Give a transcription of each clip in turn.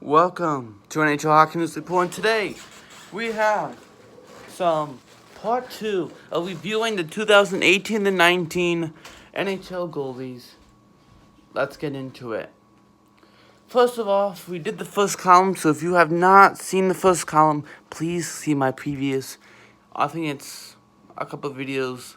Welcome to NHL Hockey News Report. And today we have some part 2 of reviewing the 2018-19 NHL Goalies. Let's get into it. First of all, we did the first column, so if you have not seen the first column, please see my previous, I think it's a couple of videos.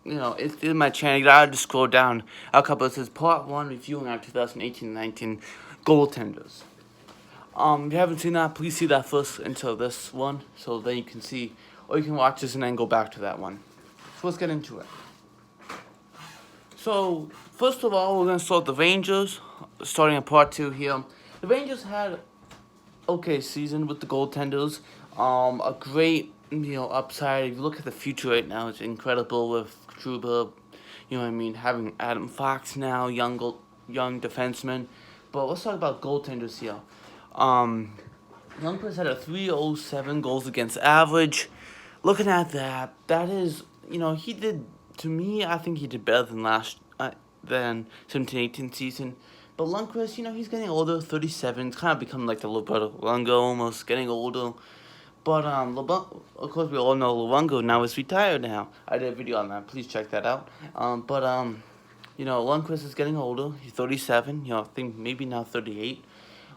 It's in my channel. You gotta just scroll down a couple. It says part 1 reviewing our 2018-19 goaltenders. If you haven't seen that, please see that first until this one, so then you can see, or you can watch this and then go back to that one. So let's get into it. So, first of all, we're going to start the Rangers, starting at part 2 here. The Rangers had okay season with the goaltenders. A great, upside. If you look at the future right now, it's incredible with Trouba, having Adam Fox now, young defenseman. But let's talk about goaltenders here. Lundqvist had a .307 goals against average. Looking at that, that is, he did, to me, I think he did better than than 17-18 season. But Lundqvist, he's getting older, 37. It's kind of become like the Roberto Luongo, almost getting older. But, of course, we all know Luongo now is retired now. I did a video on that. Please check that out. Lundqvist is getting older. He's 37. I think maybe now 38.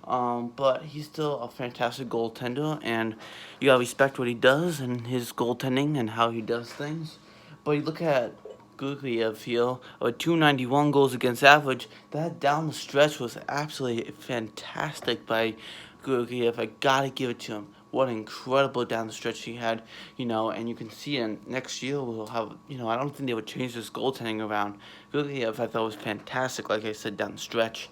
But he's still a fantastic goaltender, and you gotta respect what he does and his goaltending and how he does things. But you look at Gouriev here, with 291 goals against average. That down the stretch was absolutely fantastic by Gouriev. I gotta give it to him. What an incredible down the stretch he had, and you can see in next year we'll have, I don't think they would change this goaltending around. Gouriev, I thought was fantastic, like I said, down the stretch.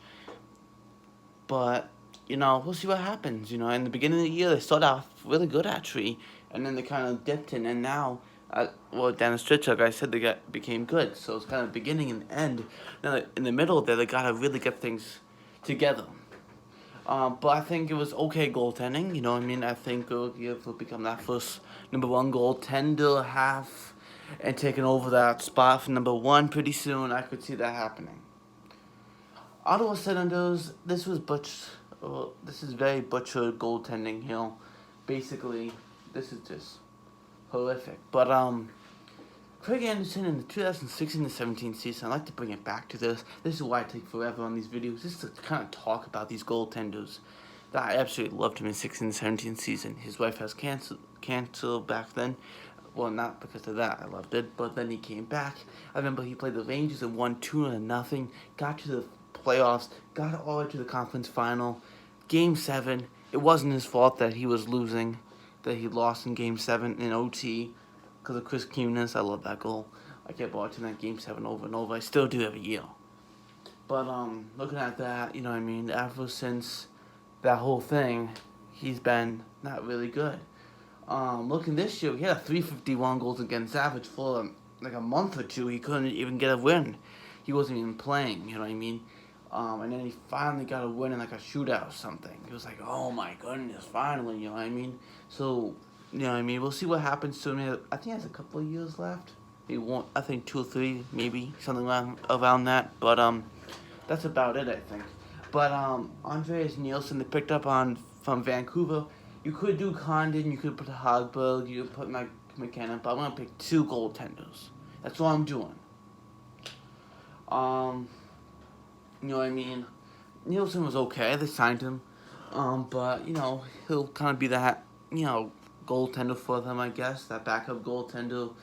But, we'll see what happens. In the beginning of the year, they started off really good, actually. And then they kind of dipped in. And now, down the stretch, like I said, they became good. So it's kind of beginning and end. Now, in the middle there, they got to really get things together. But I think it was okay goaltending. I think Georgiev will become that first #1 goaltender half and taking over that spot for #1 pretty soon. I could see that happening. Ottawa Senators, this is very butchered goaltending here. Basically, this is just horrific. But Craig Anderson in the 2016-17 season, I like to bring it back to this. This is why I take forever on these videos, just to kind of talk about these goaltenders. That I absolutely loved him in 16-17 season. His wife has cancer back then. Well, not because of that, I loved it, but then he came back. I remember he played the Rangers and won 2-0, got to the playoffs, got all the way to the conference final. Game 7, it wasn't his fault that he was losing, that he lost in Game 7 in OT because of Chris Kunis. I love that goal. I kept watching that Game 7 over and over. I still do every year. But looking at that, ever since that whole thing, he's been not really good. Looking this year, he had a .351 goals against average for like a month or two. He couldn't even get a win. He wasn't even playing, and then he finally got a win in like a shootout or something. He was like, oh my goodness, finally, So, we'll see what happens to him. I think he has a couple of years left. He won't, I think 2 or 3, maybe, something around that. But, that's about it, I think. But, Andreas Nielsen, they picked up from Vancouver. You could do Condon, you could put Hogberg, you could put McKenna, but I'm going to pick 2 goaltenders. That's what I'm doing. Nielsen was okay. They signed him. But, he'll kind of be that, goaltender for them, I guess. That backup goaltender,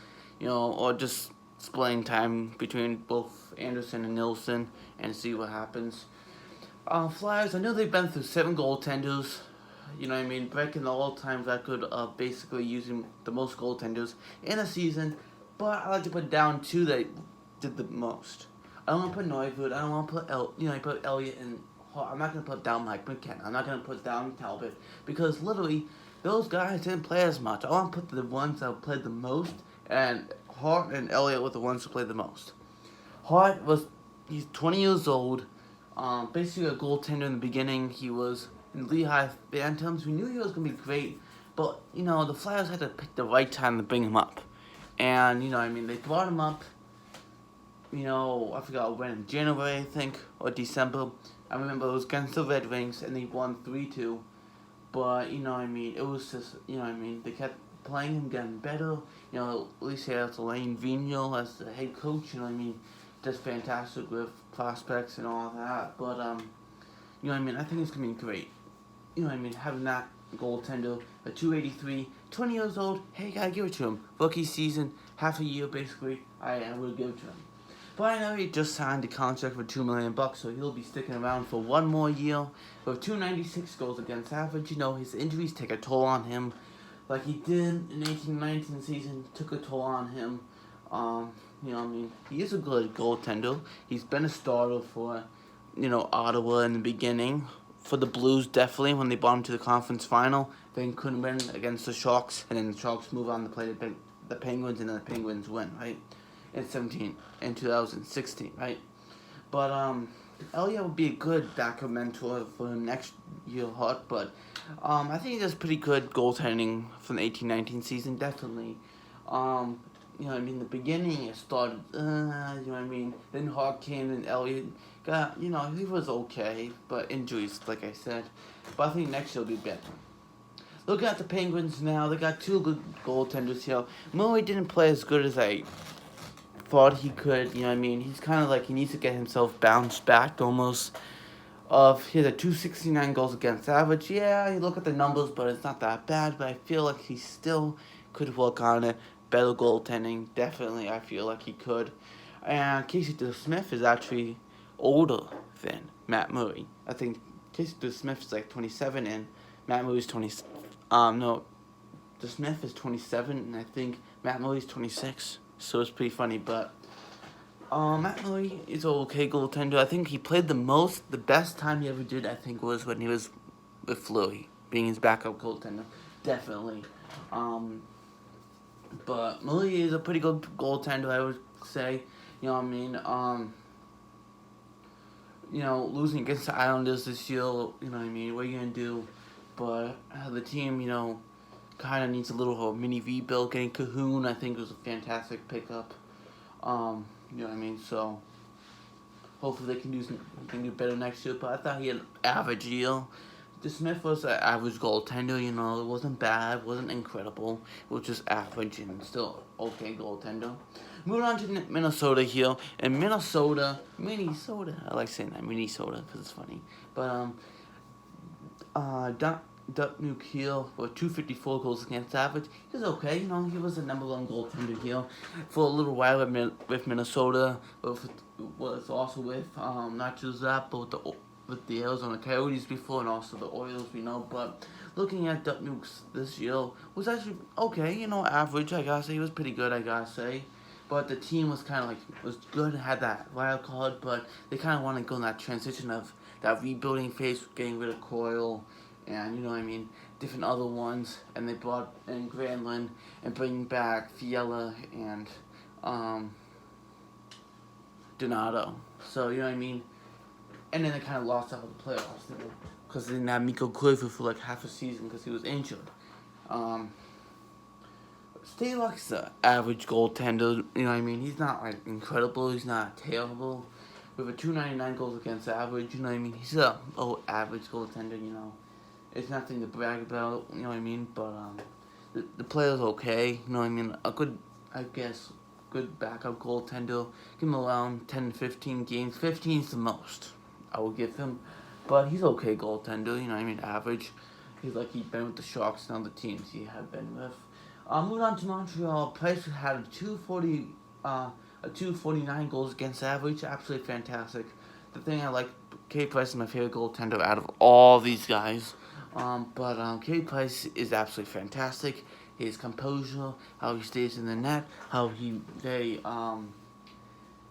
or just splitting time between both Anderson and Nielsen and see what happens. Flyers, I know they've been through 7 goaltenders. Breaking the all-time record of basically using the most goaltenders in a season. But I like to put down 2 that did the most. I don't want to put Neuvirth. I don't want to put Elliott and Hart. I'm not going to put down Mike McKenna. I'm not going to put down Talbot. Because literally, those guys didn't play as much. I want to put the ones that played the most. And Hart and Elliott were the ones who played the most. Hart he's 20 years old. Basically a goaltender in the beginning. He was in Lehigh Phantoms. We knew he was going to be great. But, the Flyers had to pick the right time to bring him up. And, they brought him up. I forgot when, in January, I think, or December. I remember it was against the Red Wings, and they won 3-2. But, you know what I mean, it was just, you know what I mean, they kept playing him, getting better. You know, at least he has Elaine Vigneault as the head coach, you know what I mean, just fantastic with prospects and all that. But, you know what I mean, I think it's going to be great. You know what I mean, having that goaltender, a 283, 20 years old, hey, gotta give it to him. Rookie season, half a year basically, I would give it to him. But I know he just signed a contract for $2 million, so he'll be sticking around for one more year. With 296 goals against average, you know, his injuries take a toll on him. Like he did in 18-19 season, took a toll on him. You know what I mean? He is a good goaltender. He's been a starter for, you know, Ottawa in the beginning. For the Blues, definitely, when they brought him to the conference final. They couldn't win against the Sharks, and then the Sharks move on to play the Penguins, and then the Penguins win, right? In 2016, right? But Elliott would be a good backup mentor for him next year, Hart. But I think he does pretty good goaltending from the 18-19 season, definitely. You know what I mean? The beginning, it started, you know what I mean? Then Hart came and Elliott got, you know, he was okay, but injuries, like I said. But I think next year will be better. Looking at the Penguins now, they got two good goaltenders here. Murray didn't play as good as I thought he could, you know what I mean? He's kind of like, he needs to get himself bounced back almost. He has a 269 goals against average. Yeah, you look at the numbers, but it's not that bad. But I feel like he still could work on it. Better goaltending, definitely. I feel like he could. And Casey DeSmith is actually older than Matt Murray. I think Casey DeSmith is like 27, and Matt Murray's 20. No, DeSmith is 27, and I think Matt Murray's 26. So it's pretty funny, but. Matt Murray is an okay goaltender. I think he played the best time he ever did, I think, was when he was with Fleury, being his backup goaltender. Definitely. But Murray is a pretty good goaltender, I would say. You know what I mean? You know, losing against the Islanders this year, you know what I mean? What are you going to do? But the team, you know, kind of needs a little mini rebuild. Getting Cahoon, I think, was a fantastic pickup. You know what I mean? So hopefully they can do better next year. But I thought he had an average year. DeSmith was an average goaltender. You know, it wasn't bad, wasn't incredible. It was just average and still okay goaltender. Moving on to Minnesota here. And Minnesota, I like saying that, Minnesota, because it's funny. But Duck Nuke here with 254 goals against average. He was okay, you know, he was the number one goaltender here for a little while with Minnesota, was also with not just that, but with the Arizona Coyotes before, and also the Oilers, we know. But looking at Duck Nukes this year was actually okay, you know, average. I gotta say, he was pretty good. I gotta say. But the team was kind of like, was good, had that wild card, but they kind of want to go in that transition of that rebuilding phase, getting rid of Coyle, and, you know what I mean, different other ones. And they brought in Granlund and bringing back Fiala and Donato. So, you know what I mean? And then they kind of lost out of the playoffs, you know, because they didn't have Mikko Koivu for like half a season because he was injured. Stalock's an average goaltender, you know what I mean? He's not like incredible, he's not terrible. With a 299 goals against average, you know what I mean? He's a average goaltender, you know. It's nothing to brag about, you know what I mean? But the player's okay, you know what I mean? A good, I guess, good backup goaltender. Give him around 10 to 15 games. 15 is the most I will give him. But he's okay goaltender, you know what I mean? Average. He's been with the Sharks and other teams he had been with. Moving on to Montreal, Price had a 249 goals against average. Absolutely fantastic. The thing I like, Carey Price is my favorite goaltender out of all these guys. But Carey Price is absolutely fantastic. His composure, how he stays in the net, how he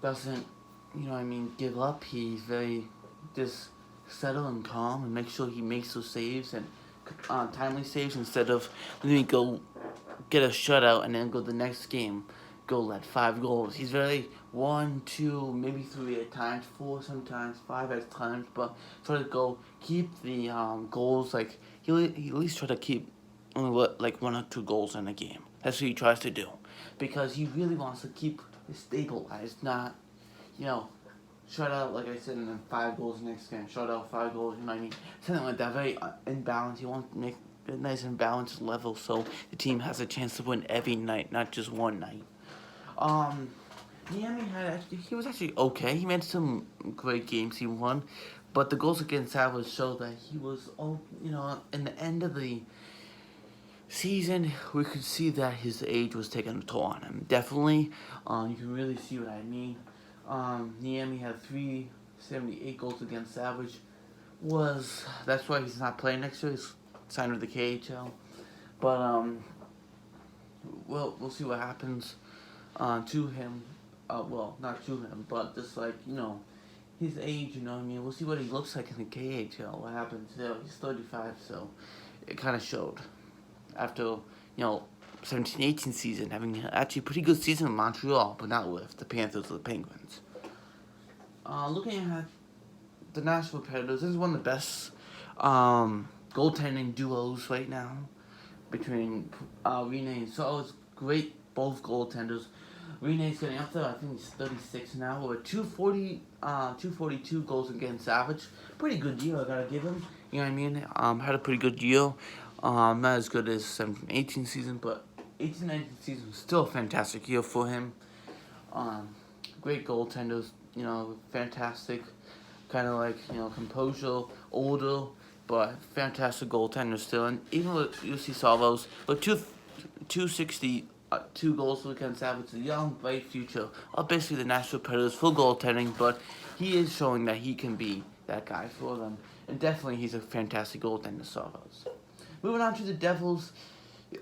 doesn't, you know what I mean, give up. He's very just settle and calm and make sure he makes those saves and timely saves instead of let me go get a shutout and then go the next game, go let 5 goals. He's very 1, 2, maybe 3 at times, 4 sometimes, 5 at times, but try to keep the goals, like he at least try to keep only like 1 or 2 goals in a game. That's what he tries to do, because he really wants to keep it stabilized, not, you know, shutout, like I said, and then 5 goals next game. Shutout, 5 goals. You know what I mean? Something like that. Very imbalanced. You want to make a nice and balanced level so the team has a chance to win every night, not just one night. Um, Miami he was actually okay. He made some great games. He won, but the goals against Savage showed that he was in the end of the season, we could see that his age was taking a toll on him. Definitely, you can really see what I mean. Niemi had 378 goals against Savage. That's why he's not playing next year. He's signed with the KHL, but we'll see what happens to him. Well, not to him, but just like his age. You know what I mean? We'll see what he looks like in the KHL. What happens there? He's 35, so it kind of showed after 17-18 season, having actually a pretty good season in Montreal, but not with the Panthers or the Penguins. Looking at the Nashville Predators, this is one of the best goaltending duos right now between Rene and so it's great, both goaltenders. Rene's getting up there. I think he's 36 now. With 242 goals against Savage. Pretty good year, I gotta give him. You know what I mean? Had a pretty good year. Not as good as 17-18 season, but 18-19 season was still a fantastic year for him. Great goaltenders, fantastic. Kind of like, composure, older, but fantastic goaltender still. And even with UC Salvos, with 262 goals against Savage, a young, bright future of basically the Nashville Predators, full goaltending, but he is showing that he can be that guy for them. And definitely he's a fantastic goaltender, Salvos. Moving on to the Devils,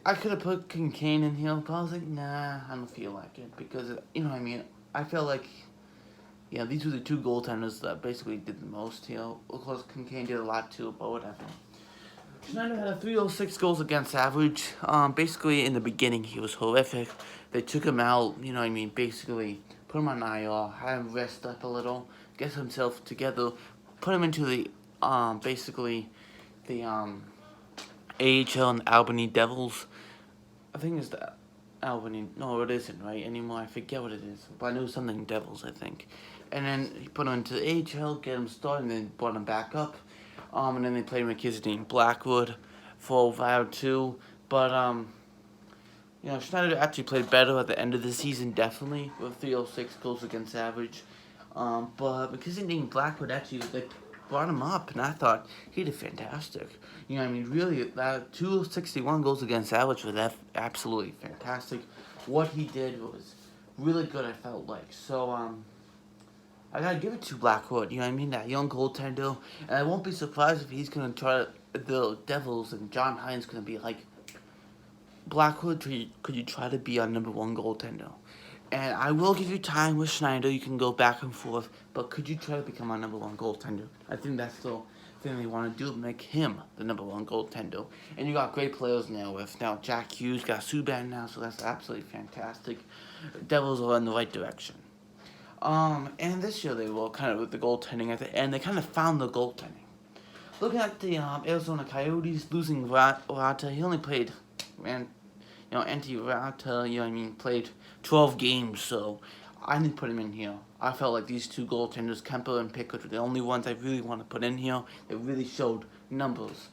I could have put Kincaid in here, but I was like, nah, I don't feel like it. Because, you know what I mean? I feel like, these were the two goaltenders that basically did the most here. Of course, Kincaid did a lot too, but whatever. Schneider had a 306 goals against average. Basically, in the beginning, he was horrific. They took him out, basically put him on IR, had him rest up a little, get himself together, put him into the, basically, the, AHL and Albany Devils. I think it's the Albany. No, it isn't right anymore. I forget what it is. But I know something Devils, I think. And then he put him into the AHL, get him started, and then brought him back up. And then they played McKissick Blackwood for a while too. But Schneider actually played better at the end of the season, definitely, with 306 goals against average. But McKissick Blackwood actually brought him up, and I thought he did fantastic. Really, that 261 goals against average was absolutely fantastic. What he did was really good, I felt like. So, I gotta give it to Blackwood, that young goaltender. And I won't be surprised if he's gonna try the Devils and John Hines gonna be like, Blackwood, could you try to be our number one goaltender? And I will give you time with Schneider. You can go back and forth. But could you try to become our number one goaltender? I think that's the thing they want to do, make him the number one goaltender. And you got great players now now Jack Hughes, got Subban now, so that's absolutely fantastic. Devils are in the right direction. And this year they were kind of with the goaltending at the end. They kind of found the goaltending. Looking at the Arizona Coyotes, losing Rata, he only played, Antti Rata, played 12 games, so I didn't put him in here. I felt like these two goaltenders, Kemper and Pickett, were the only ones I really want to put in here. They really showed numbers.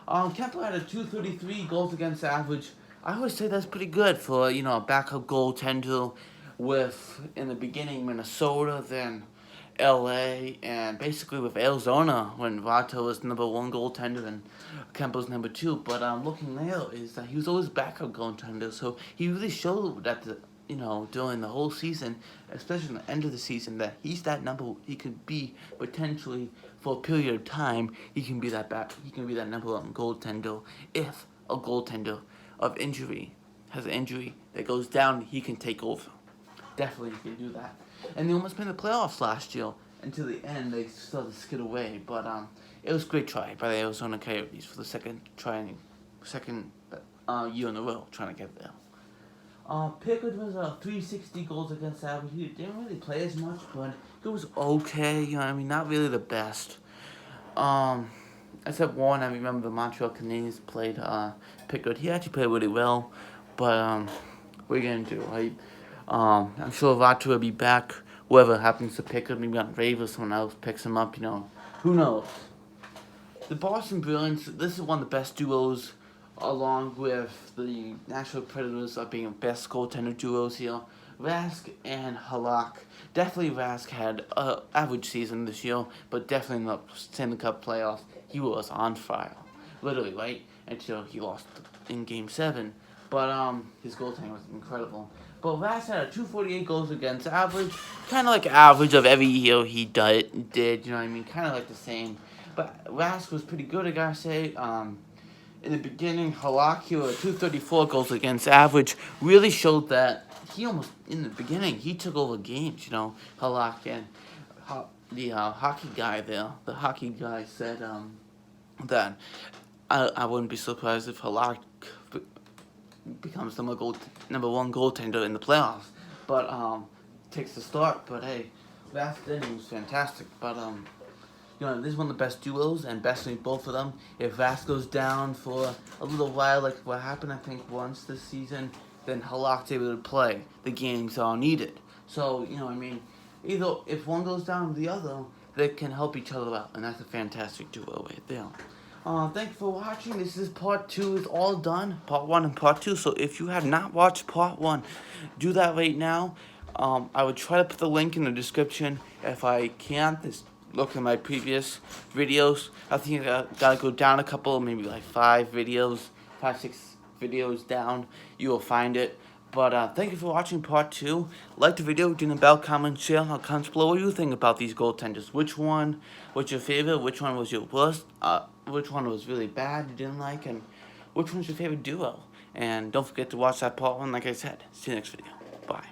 Kemper had a 233 goals against average. I always say that's pretty good for, a backup goaltender with, in the beginning, Minnesota, then LA, and basically with Arizona when Rata was number one goaltender and Kemper's number two. But looking there is that he was always backup goaltender, so he really showed that during the whole season, especially in the end of the season, that he's that number. He could be potentially for a period of time. He can be that number one goaltender if a goaltender of injury has an injury that goes down. He can take over. Definitely, he can do that. And they almost made the playoffs last year. Until the end, they started to skid away. But it was a great try by the Arizona Coyotes for the second year in a row trying to get there. Pickett was 360 goals against average. He didn't really play as much, but it was okay. Not really the best. Except one, I remember the Montreal Canadiens played Pickett. He actually played really well, but what are you gonna do? I'm sure Ratu will be back whoever happens to pick him, maybe on Rave or someone else picks him up, who knows. The Boston Bruins, this is one of the best duos, along with the Nashville Predators of being the best goaltender duos here. Rask and Halak. Definitely Rask had an average season this year, but definitely in the Stanley Cup playoffs, he was on fire. Literally, right? Until he lost in Game 7. But his goaltending was incredible. But Rask had a 248 goals against average, kind of like average of every year he did, you know what I mean? Kind of like the same. But Rask was pretty good, I gotta say. In the beginning, Halak, he was 234 goals against average, really showed that he almost, in the beginning, he took over games, Halak and the hockey guy there, the hockey guy said that I wouldn't be surprised if Halak becomes the number one goaltender in the playoffs. But takes the start. But hey, Rask then was fantastic. But this is one of the best duos and best in both of them. If Rask goes down for a little while, like what happened, I think once this season, then Halak's able to play the games all needed. So either if one goes down, the other, they can help each other out, and that's a fantastic duo right there. Thanks for watching. This is part 2 is all done. Part 1 and part 2. So if you have not watched part 1, do that right now. I would try to put the link in the description. If I can't, just look at my previous videos. I think I gotta go down a couple, maybe like 5, 6 videos down. You will find it. But thank you for watching part 2. Like the video, do the bell, comment, share. Comments below what you think about these goaltenders. Which one was your favorite? Which one was your worst? Which one was really bad you didn't like? And which one's your favorite duo? And don't forget to watch that part 1, like I said. See you next video. Bye.